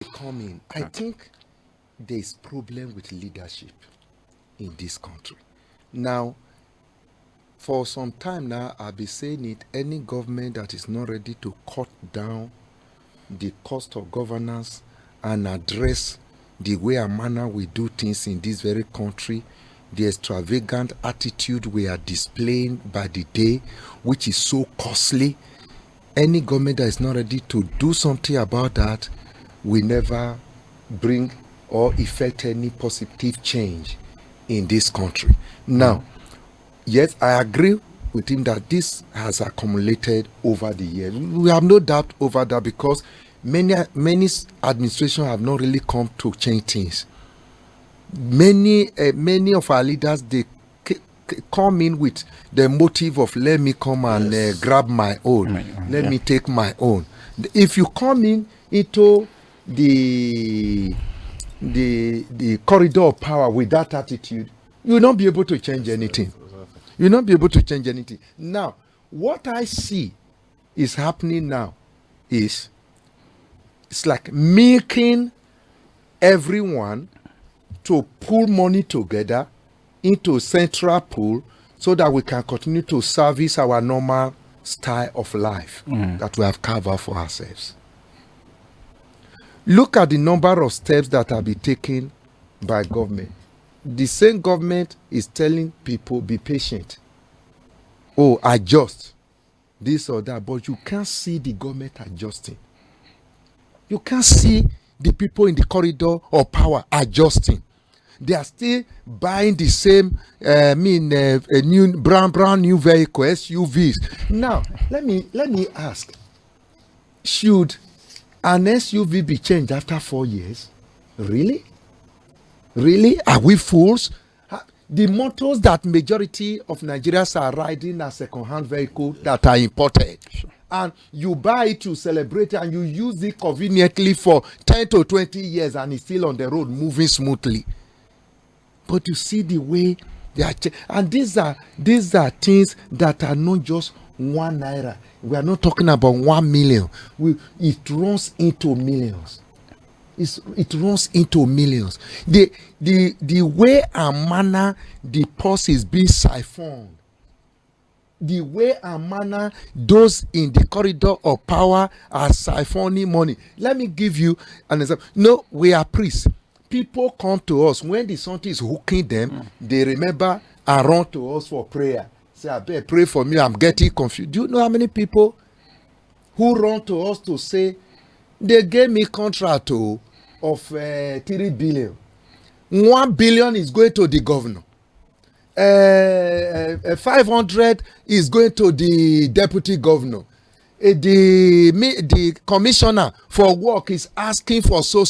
coming. I think there's problem with leadership in this country. Now, for some time now, I've been saying it, any government that is not ready to cut down the cost of governance and address the way and manner we do things in this very country, the extravagant attitude we are displaying by the day, which is so costly, any government that is not ready to do something about that will never bring or effect any positive change in this country. Now, yes, I agree with him that this has accumulated over the years. We have no doubt over that because many administrations have not really come to change things. Many of our leaders, they come in with the motive of let me come and grab my own, let me take my own. If you come into the corridor of power with that attitude, you will not be able to change anything. You will not be able to change anything. Now, what I see is happening now is it's like making everyone to pull money together into a central pool so that we can continue to service our normal style of life that we have carved out for ourselves. Look at the number of steps that have been taken by government. The same government is telling people, be patient. Oh, adjust this or that. But you can't see the government adjusting. You can't see the people in the corridor of power adjusting. They are still buying the same, new brand new vehicle, SUVs. Now, let me ask, should an SUV be changed after 4 years? Really? Really? Are we fools? The motors that majority of Nigerians are riding are second-hand vehicles that are imported. Sure. And you buy it to celebrate and you use it conveniently for 10 to 20 years and it's still on the road moving smoothly. But you see the way they are and these are things that are not just 1 naira. We are not talking about 1 million. It runs into millions. It runs into millions. The way and manner the purse is being siphoned, the way and manner those in the corridor of power are siphoning money. Let me give you an example. No, we are priests. People come to us when the something is hooking them. They remember and run to us for prayer. Say, I beg, pray for me. I'm getting confused. Do you know how many people who run to us to say they gave me contract of 3 billion? 1 billion is going to the governor. 500 is going to the deputy governor. The commissioner for work is asking for so.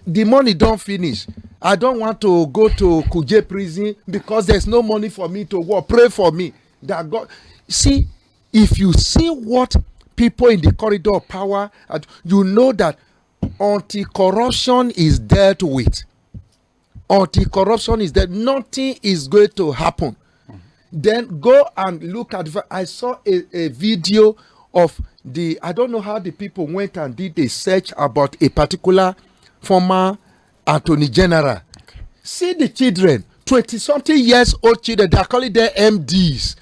The money don't finish. I don't want to go to Kuje prison because there's no money for me to work. Pray for me. That God. See, if you see what people in the corridor of power, you know that anti-corruption is dealt with. Anti-corruption is that nothing is going to happen. Then go and look at. I saw a video of I don't know how the people went and did a search about a particular former attorney general. Okay. See the children, 20-something years old children, they are calling them MDs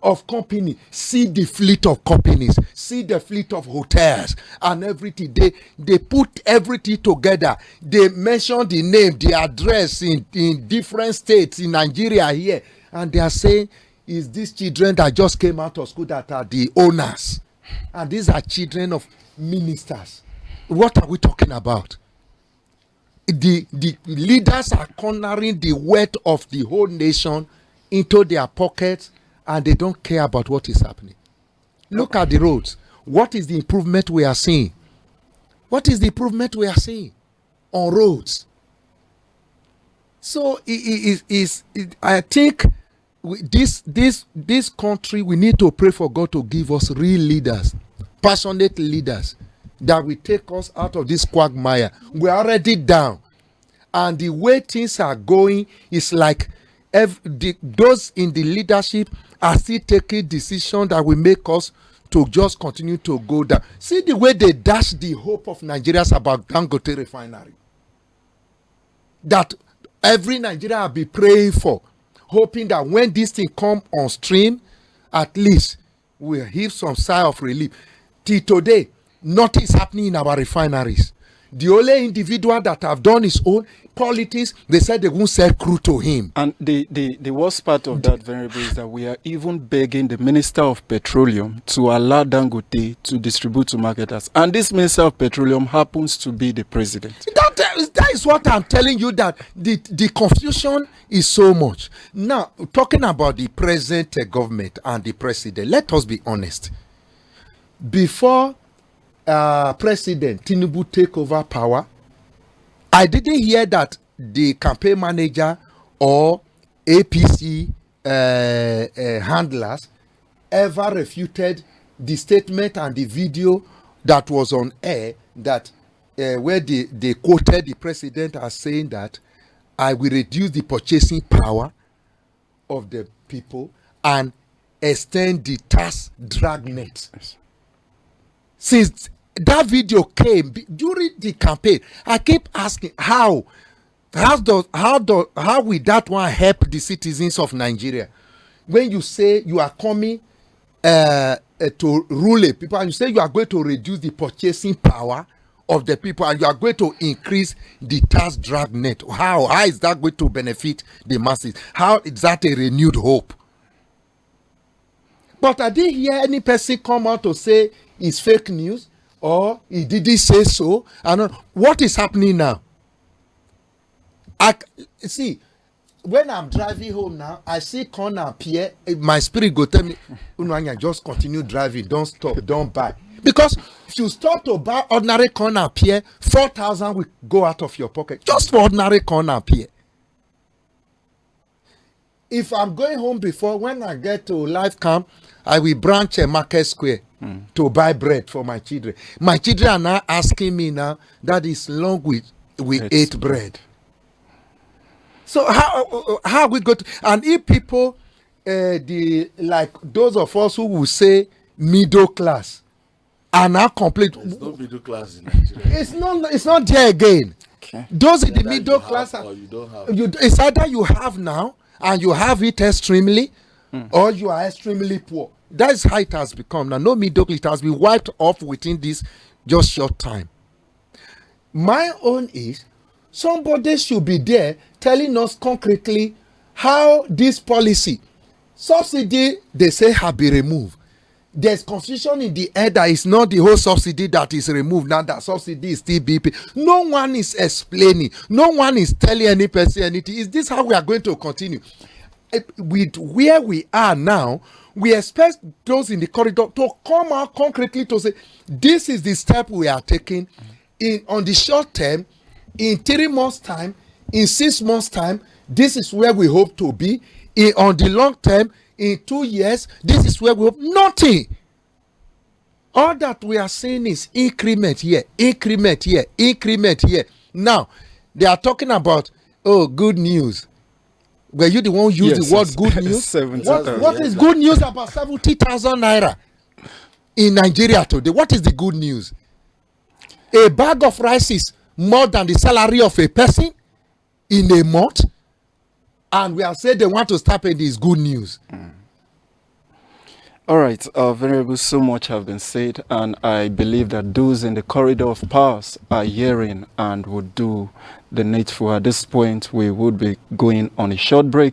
of company. See the fleet of companies, see the fleet of hotels and everything. They put everything together. They mention the name, the address in different states in Nigeria here. And they are saying, is these children that just came out of school that are the owners? And these are children of ministers. What are we talking about? The leaders are cornering the wealth of the whole nation into their pockets and they don't care about what is happening. Look at the roads. What is the improvement we are seeing? What is the improvement we are seeing on roads? So I think this country, we need to pray for God to give us real leaders, passionate leaders that will take us out of this quagmire. We're already down. And the way things are going is like those in the leadership are still taking decisions that will make us to just continue to go down. See the way they dash the hope of Nigerians about Dangote refinery. That every Nigerian will be praying for, hoping that when this thing come on stream, at least we'll heave some sigh of relief. Till today, nothing is happening in our refineries. The only individual that have done his own politics, they said they won't sell crude to him. And the worst part of that variable is that we are even begging the Minister of Petroleum to allow Dangote to distribute to marketers. And this Minister of Petroleum happens to be the president. That is what I'm telling you, that the confusion is so much. Now, talking about the present government and the president, let us be honest. Before President Tinubu take over power, I didn't hear that the campaign manager or APC handlers ever refuted the statement and the video that was on air that where they quoted the president as saying that I will reduce the purchasing power of the people and extend the tax dragnet. Yes. Since that video came during the campaign, I keep asking how will that one help the citizens of Nigeria? When you say you are coming to rule a people, and you say you are going to reduce the purchasing power of the people, and you are going to increase the tax dragnet, how is that going to benefit the masses? How is that a renewed hope? But I didn't hear any person come out to say it's fake news or he didn't say so. And what is happening now? See, when I'm driving home now, I see corner appear. My spirit go tell me, Unuayan, just continue driving. Don't stop. Don't buy. Because if you start to buy ordinary corn appear, 4,000 will go out of your pocket just for ordinary corn appear. If I'm going home before, when I get to life camp, I will branch a market square to buy bread for my children. My children are now asking me now, that is long we ate bread. So how we go to, and if people like those of us who will say middle class are now complete. There's no middle class in Nigeria. It's not there again. Okay. Those in the middle class or you don't have. It's either you have now and you have it extremely, or you are extremely poor. That's how it has become. Now, no middle class, it has been wiped off within this just short time. My own is, somebody should be there telling us concretely how this policy, subsidy, they say, have been removed. There's confusion in the air that it's not the whole subsidy that is removed. Now that subsidy is still being paid. No one is explaining. No one is telling any person anything. Is this how we are going to continue? With where we are now, we expect those in the corridor to come out concretely to say, this is the step we are taking on the short term, in 3 months' time, in 6 months' time, this is where we hope to be. On the long term, in 2 years, this is where we hope. Nothing. All that we are saying is increment here, increment here, increment here. Now, they are talking about, good news. Were you the one who used the word good news? What is good news about 70,000 naira in Nigeria today? What is the good news? A bag of rice is more than the salary of a person in a month, and we are saying they want to stop it. Is good news. All right, Venerable, so much have been said, and I believe that those in the corridor of powers are hearing and would do the needful. At this point, we would be going on a short break.